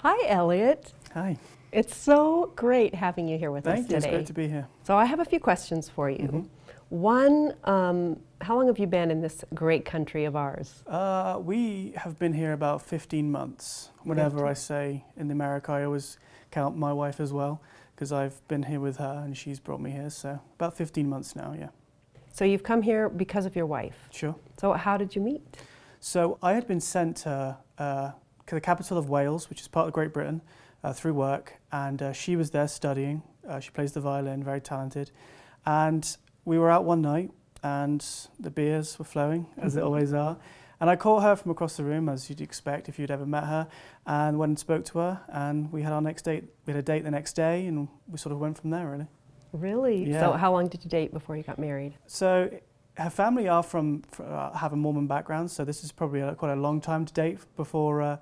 Hi, Elliot. Hi. It's so great having you here with us Thank you. today. It's great to be here. So I have a few questions for you. One, how long have you been in this great country of ours? We have been here about 15 months. Whenever I say in America, I always count my wife as well, because I've been here with her and she's brought me here. So about 15 months now, yeah. So you've come here because of your wife. Sure. So how did you meet? So I had been sent to the capital of Wales, which is part of Great Britain, through work, and she was there studying. She plays the violin, very talented. And we were out one night and the beers were flowing, as it always are. And I caught her from across the room, as you'd expect if you'd ever met her, and went and spoke to her, and we had our next date. We had a date the next day, and we sort of went from there, really. Really? Yeah. So how long did you date before you got married? So her family are have a Mormon background, so this is probably quite a long time to date before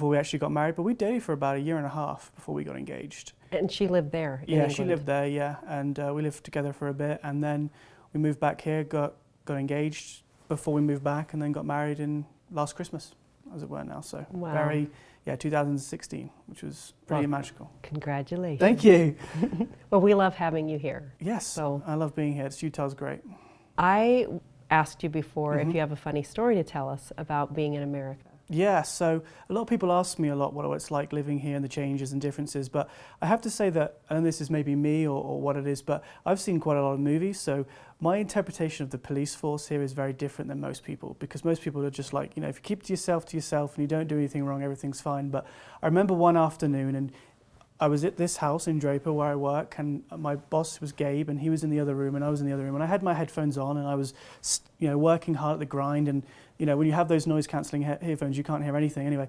we actually got married. But we dated for about a year and a half before we got engaged. And she lived there in Yeah, England. she lived there, yeah, and we lived together for a bit, and then we moved back here, got engaged before we moved back, and then got married in last Christmas, as it were now. So Wow. 2016, which was pretty magical. Congratulations. Thank you. Well, we love having you here. Yes, So I love being here. Utah's great. I asked you before if you have a funny story to tell us about being in America. Yeah, so a lot of people ask me a lot what it's like living here and the changes and differences, but I have to say that, and this is maybe me or what it is, but I've seen quite a lot of movies, so my interpretation of the police force here is very different than most people, because most people are just like, if you keep to yourself and you don't do anything wrong, everything's fine. But I remember one afternoon, and I was at this house in Draper where I work, and my boss was Gabe, and he was in the other room, and I was in the other room, and I had my headphones on, and I was, working hard at the grind, and when you have those noise-cancelling headphones, you can't hear anything. Anyway,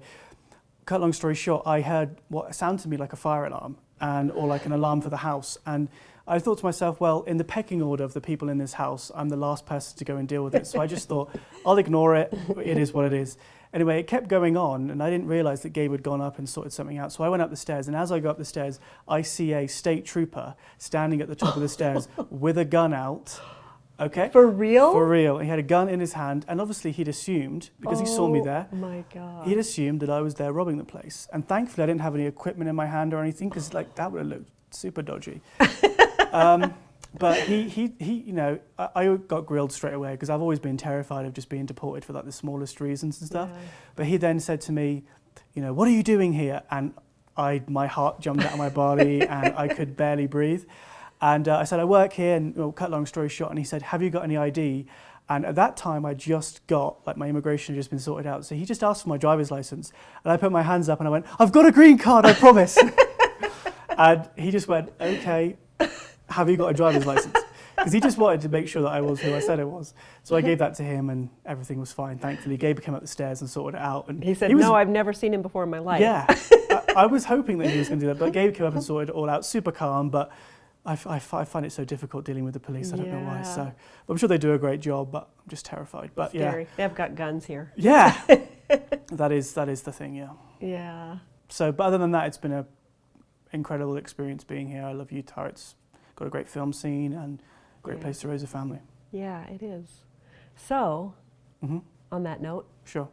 cut long story short, I heard what sounded to me like a fire alarm, or like an alarm for the house, and I thought to myself, well, in the pecking order of the people in this house, I'm the last person to go and deal with it. So I just thought, I'll ignore it. It is what it is. Anyway, it kept going on, and I didn't realise that Gabe had gone up and sorted something out. So I went up the stairs, and as I go up the stairs, I see a state trooper standing at the top of the stairs with a gun out. Okay? For real? For real. He had a gun in his hand, and obviously he'd assumed, because he saw me there, Oh my God. he'd assumed that I was there robbing the place. And thankfully I didn't have any equipment in my hand or anything, because that would have looked super dodgy. But I got grilled straight away, because I've always been terrified of just being deported for the smallest reasons and stuff. Yeah. But he then said to me, what are you doing here? And my heart jumped out of my body and I could barely breathe. And I said, I work here, and cut long story short, and he said, have you got any ID? And at that time, I just got, my immigration had just been sorted out. So he just asked for my driver's license. And I put my hands up and I went, I've got a green card, I promise. And he just went, okay, have you got a driver's license? Because he just wanted to make sure that I was who I said I was. So I gave that to him and everything was fine, thankfully. Gabe came up the stairs and sorted it out. And He said, no, I've never seen him before in my life. Yeah, I was hoping that he was going to do that, but Gabe came up and sorted it all out, super calm, but I find it so difficult dealing with the police, I don't know why. So I'm sure they do a great job, but I'm just terrified. But Scary. They've got guns here. Yeah, that is the thing, yeah. Yeah. So, but other than that, it's been an incredible experience being here. I love Utah. It's got a great film scene and a great place to raise a family. Yeah, it is. So, on that note, Sure.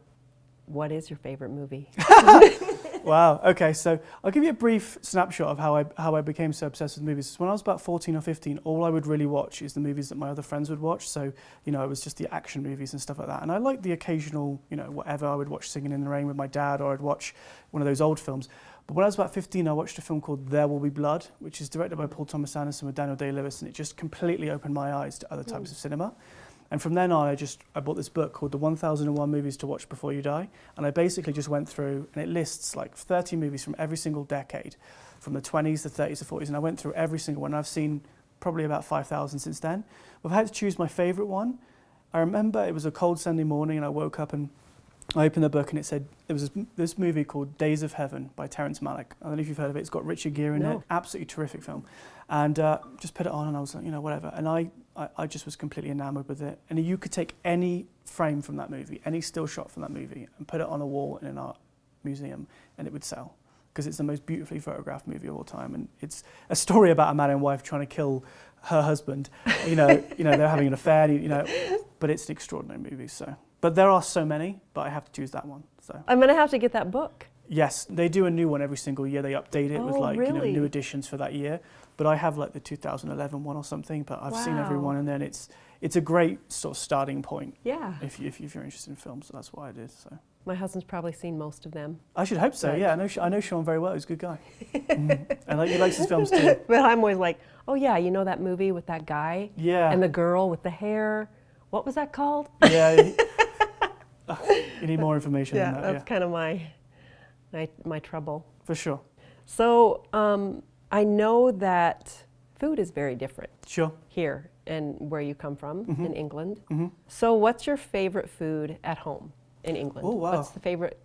what is your favorite movie? Wow. Okay, so I'll give you a brief snapshot of how I became so obsessed with movies. When I was about 14 or 15, all I would really watch is the movies that my other friends would watch. So, it was just the action movies and stuff like that. And I liked the occasional, whatever. I would watch Singing in the Rain with my dad, or I'd watch one of those old films. But when I was about 15, I watched a film called There Will Be Blood, which is directed by Paul Thomas Anderson with Daniel Day-Lewis, and it just completely opened my eyes to other types of cinema. And from then on, I bought this book called The 1001 Movies to Watch Before You Die. And I basically just went through, and it lists 30 movies from every single decade, from the 20s, the 30s, the 40s. And I went through every single one. I've seen probably about 5,000 since then. But if I had to choose my favourite one, I remember it was a cold Sunday morning and I woke up and I opened the book and it said, there was this movie called Days of Heaven by Terrence Malick. I don't know if you've heard of it. It's got Richard Gere in it. Absolutely terrific film. And just put it on and I was like, whatever. And I just was completely enamored with it. And you could take any frame from that movie, any still shot from that movie, and put it on a wall in an art museum, and it would sell. Because it's the most beautifully photographed movie of all time. And it's a story about a man and wife trying to kill her husband. They're having an affair, but it's an extraordinary movie. So, but there are so many, but I have to choose that one. So I'm going to have to get that book. Yes, they do a new one every single year. They update it with Oh, like really? new editions for that year. But I have like the 2011 one or something. But I've seen every Wow. one, and then it's a great sort of starting point Yeah. if you're interested in films. So that's why I did. So My husband's probably seen most of them. I should hope so. Right. Yeah, I know Sean very well. He's a good guy, and like he likes his films too. But I'm always like, oh yeah, you know that movie with that guy Yeah, and the girl with the hair? What was that called? yeah. You need more information than that. that's Yeah, kind of my trouble. for sure. So I know that food is very different Sure. here and where you come from in England. Mm-hmm. So what's your favorite food at home in England? Oh, wow. What's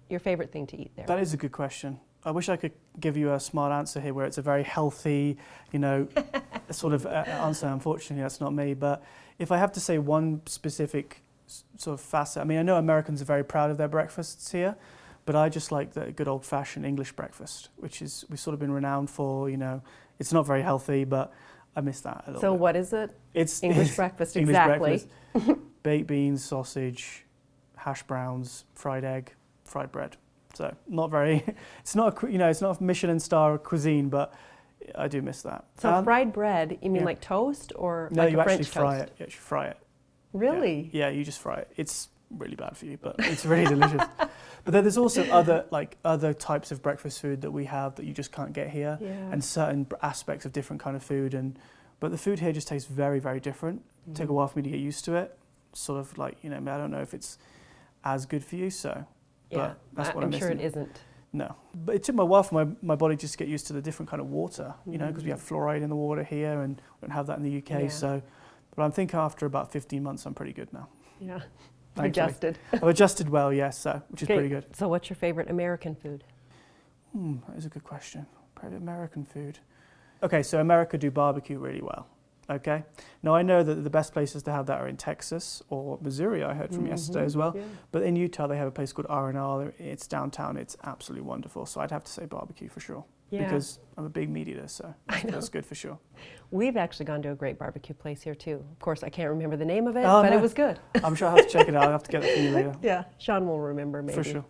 your favorite thing to eat there? That is a good question. I wish I could give you a smart answer here where it's a very healthy, sort of answer. Unfortunately, that's not me. But if I have to say one specific sort of facet, I mean, I know Americans are very proud of their breakfasts here, but I just like the good old-fashioned English breakfast, which is we've sort of been renowned for. It's not very healthy, but I miss that a little So bit. what is it? It's English breakfast, English exactly. breakfast. Baked beans, sausage, hash browns, fried egg, fried bread. So not very. It's not it's not a Michelin star cuisine, but I do miss that. So fried bread, you mean yeah. like toast or No, like you a French actually fry toast? it. You actually fry it. Really? Yeah, you just fry it. It's really bad for you, but it's really delicious. But then there's also other types of breakfast food that we have that you just can't get here, Yeah. and certain aspects of different kind of food. But the food here just tastes very, very different. It took a while for me to get used to it. Sort of like I don't know if it's as good for you. So, Yeah, but that's what I'm I'm sure missing. it isn't. No, but it took my while for my body just to get used to the different kind of water, because we have fluoride in the water here and we don't have that in the UK. Yeah. So, but I'm thinking after about 15 months, I'm pretty good now. Yeah. Thankfully. Adjusted. I've adjusted well, yes, so which is Okay, pretty good. So what's your favorite American food? That is a good question. Probably American food. Okay, so America do barbecue really well. Okay, now I know that the best places to have that are in Texas or Missouri. I heard from yesterday as well. Yeah. But in Utah, they have a place called R&R. It's downtown. It's absolutely wonderful. So I'd have to say barbecue for sure. Yeah. Because I'm a big meat eater, so that's good for sure. We've actually gone to a great barbecue place here too. Of course, I can't remember the name of it, Oh, but no. it was good. I'm sure I'll have to check it out. I'll have to get it for you later. Yeah, Sean will remember maybe. For sure.